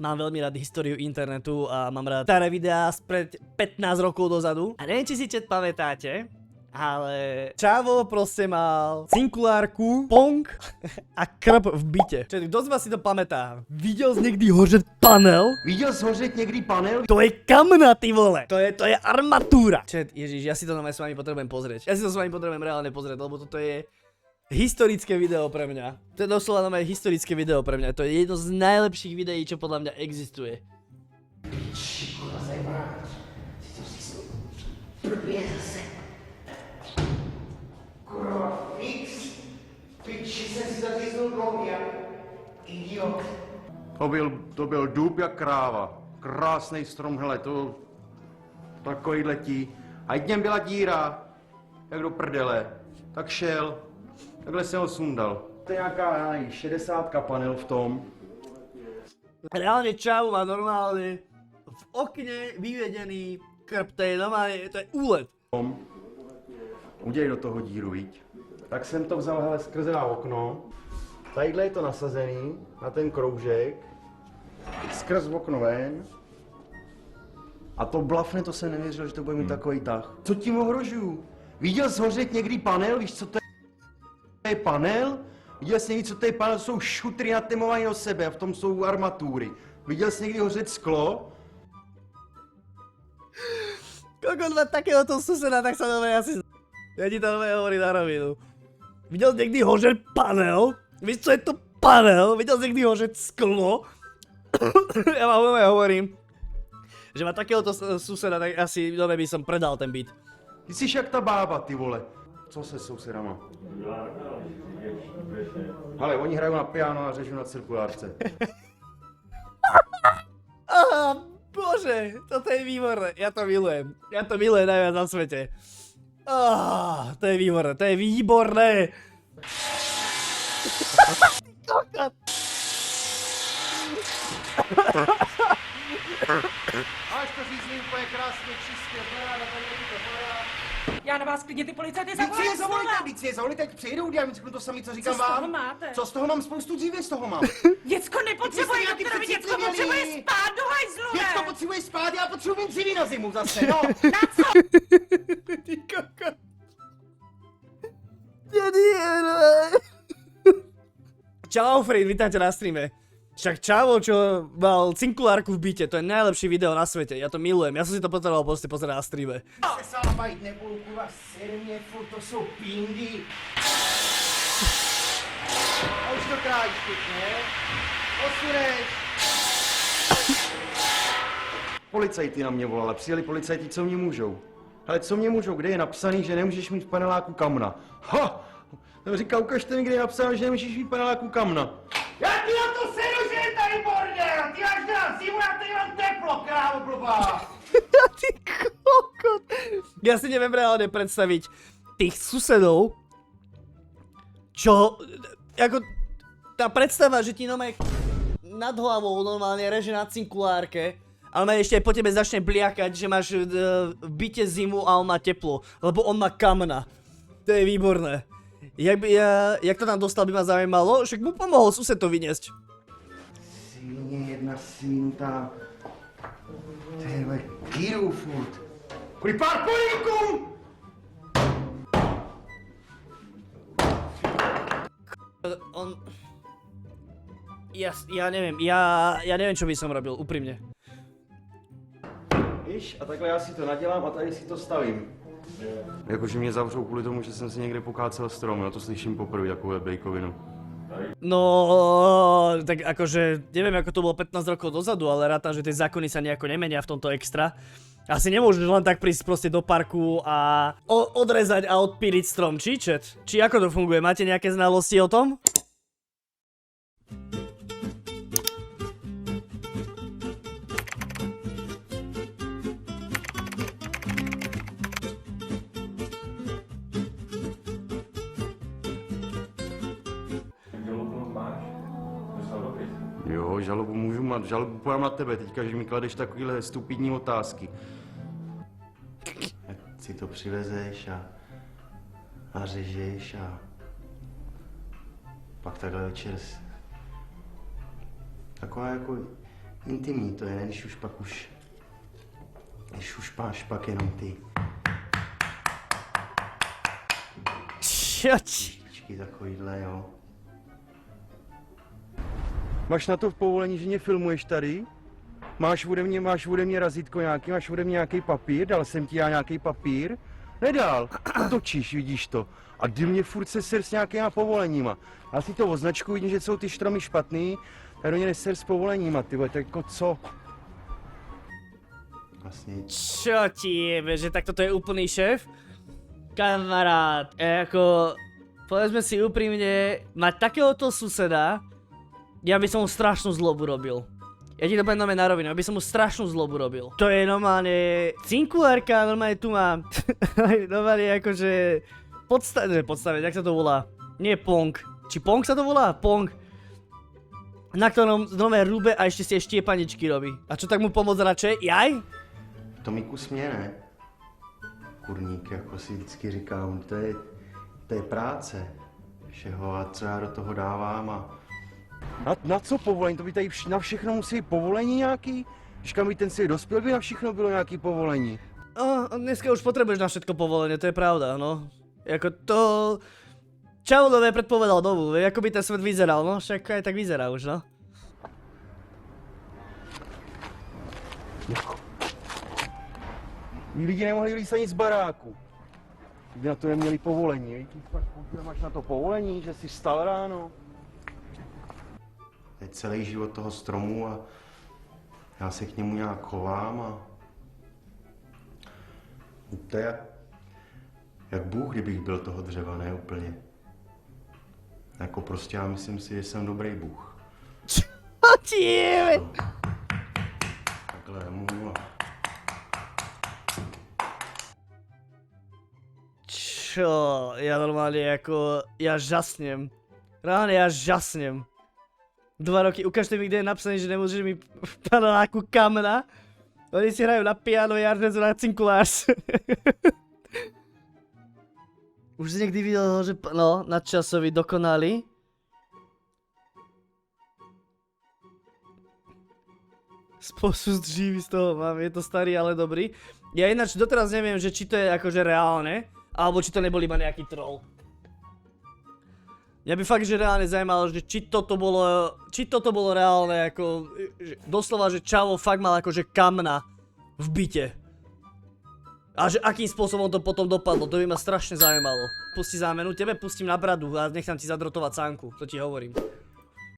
Mám veľmi rád históriu internetu a mám rád staré videá spred 15 rokov dozadu. A neviem, či si chat pamätáte, ale Čavo proste mal cinkulárku, pong a krb v byte. Čiže kto z vás si to pamätá? Videl jsi někdy hořet panel? Viděl jsi hořet někdy panel? To je kamna, ty vole! To je armatúra! Čet, ježiš, ja si to s vami potrebujem pozrieť. Ja si to s vami potrebujem reálne pozrieť, lebo toto je historické video pre mňa. To je doslova nové historické video pre mňa. To je jedno z najlepších videí, čo podľa mňa existuje. Kurva, fix. Piči, jsem si zaříznul dlouhý jak idiot. To byl dub jak kráva. Krásný strom, hele, to takový letí. A v něm byla díra, jak do prdele. Tak šel, takhle jsem ho sundal. To je nějaká 60 panel v tom. Reálne Čavo má normálne v okne vyvedený krb, to je normálne, to je úlet. Udělej do toho díru, viď? Tak jsem to vzal, hele, skrze na okno. Tadyhle je to nasazený na ten kroužek. Skrz okno ven. A to blafne, to jsem nevěřil, že to bude mít takový tah. Co tím ohrožuju? Viděl jsi hořet někdy panel? Víš, co to je panel? Viděl jsi někdy, co to je panel? To jsou šutry natemované do sebe a v tom jsou armatury. Viděl jsi někdy hořet sklo? Kokot má takéhoto suseda, tak sa dobre asi ja ti to hovorím na rovinu. Videl si niekdy hořet panel? Víš, co je to panel? Videl si niekdy hořet sklo? Ja vám hovorím, že má takéhoto suseda, tak asi dobre by som predal ten byt. Ty jsi jak ta bába, ty vole. Co se sousedama? Ale oni hrajou na piano a řežou na cirkulárce. Aha, bože, toto je výborné, ja to milujem. Ja to milujem najviac na svete. To je výborné, to je výborné. Máš to řízli úplně krásně, čistě, paráda, tady je to paráda. Já na vás klidně ty policajty Víc si je zavolejte, teď přijdou, já řeknu to samé, co říkám Co z toho vám. máte? Co z toho mám? Spoustu dívy z toho mám. Děcko nepotřebuje Vy jste doktorovi, nějaký děcko potřebuje spát do hajzlu, Děcko ne? potřebuje spát, já potřebuji dříví na zimu zase, no. Na co? Ty kokot. Čau Fred, vítajte na streame. Však Čavo, čo mal cinkulárku v byte, to je najlepšie video na svete, ja to milujem, ja som si to potreboval proste pozerať na streame. Se sám bajit nebudu, kurva, sermě, furt to jsou pindy. A už to krájíš pěkně, posuneš. Policajti na mě volali, přijeli policajti, co mě můžou. Ale co mě můžou, kde je napsaný, že nemůžeš mít v paneláku kamna? Ha! Jsem říkal, ukažte mi, kde je napsáno, že nemůžeš mít v paneláku kamna. Já ti na to sedu, že je tady bordel! Ty až na zimu, já tady mám teplo, krávo blbá! Ty kokot. Ja si neviem reálne predstaviť tých susedov, čo, ako, tá predstava, že ti normálne nad hlavou normálne reže na cinkulárke, ale ešte aj po tebe začne bliakať, že máš v byte zimu a on má teplo, lebo on má kamna. To je výborné. Jak to tam dostal, by ma zaujímalo, však mu pomohol sused to vyniesť. Svině jedna svinta. Tyhle kýru furt. Kvůli pár políkům! On... Ja neviem, ja neviem, čo by som robil, úprimne. Víš, a takhle já si to nadělám a tady si to stavím. Jakože mě zavřou kvůli tomu, že jsem si někde pokácel strom, já to slyším poprvé, takové bejkovinu. No, tak akože, neviem ako to bolo 15 rokov dozadu, ale rátam, že tie zákony sa nejako nemenia v tomto extra. Asi nemôžeš len tak prísť proste do parku a odrezať a odpíliť strom, či chat? Či ako to funguje? Máte nejaké znalosti o tom? Jo, žalobu můžu mít, žalobu podám na tebe teďka, že mi kladeš takovýhle stupidní otázky. Jak si to přivezeš a nařežeš a pak takhle večer taková jako Intimní to je, když už pak máš pak jenom ty Čoč. špičky takovýhle, jo. Máš na to v povolení, že mě filmuješ tady? Máš ode mě razítko nějaký, máš ode mě nějaký papír, dal jsem ti já nějaký papír? Nedal, otočíš, vidíš to. A ty mě furt se ser s nějakýma povoleníma. Já si to označku, vidím, že jsou ty štromy špatný, tak do mě neser s povoleníma, ty vole, tak jako co? Vlastně. Čo ti jebe, že takto to je úplný šéf? Kamarát, jako, povedzme si úprimne, mať takéhoto suseda, ja by som mu strašnú zlobu robil. Ja ti to poviem normálne na rovinu, ja by som mu strašnú zlobu robil. To je normálne cinkulárka, normálne tu mám. Normálne akože podstave, jak sa to volá? Nie Pong. Či Pong sa to volá? Pong. Na ktorom normálne rúbe a ešte si aj štiepaničky robí. A čo tak mu pomôcť radšej? Jaj? To mi kus mě, ne? Kurník, jako si vždycky říkám, to je práce všeho a co já do toho dávám a... Na co povolení? To by tady na všechno musí být povolení nějaký? Když kam by ten svět dospěl, by na všechno bylo nějaký povolení. No, dneska už potrebuješ na všetko povolenie, to je pravda, no. Jako to... Čaulové predpovedal dobu, ako by ten svet vyzeral, no, však aj tak vyzerá už, no. Lidi nemohli vylízt ani z baráku. Kdyby na to neměli povolení, víš? Pak máš na to povolení, že jsi vstal ráno. To je celý život toho stromu a já se k němu nějak chovám a... To je jak Bůh, kdybych byl toho dřeva, ne úplně. Jako prostě já myslím si, že jsem dobrý Bůh. Čo ti jebe? Takhle můžu a... Čo? Ja normálne ako... Ja žasnem. Reálne ja žasnem. 2 roky, ukážte mi, kde je napsané, že nemôžeš mi paneláku kamna. Oni si hrajú na piano, ja dnes na cinkulárs. Už si niekdy videl, že... No, nadčasový, dokonalý. Spôsob dříví z toho mám, je to starý, ale dobrý. Ja ináč doteraz neviem, že či to je akože reálne, alebo či to nebol iba nejaký troll. Mňa by fakt, že reálne zajímalo, že či toto bolo reálne, ako... Doslova, že Čavo fakt mal akože kamna v byte. A že akým spôsobom to potom dopadlo, to by ma strašne zaujímalo. Pusti zámenu, tebe pustím na bradu a nechám ti zadrotovať sánku, to ti hovorím.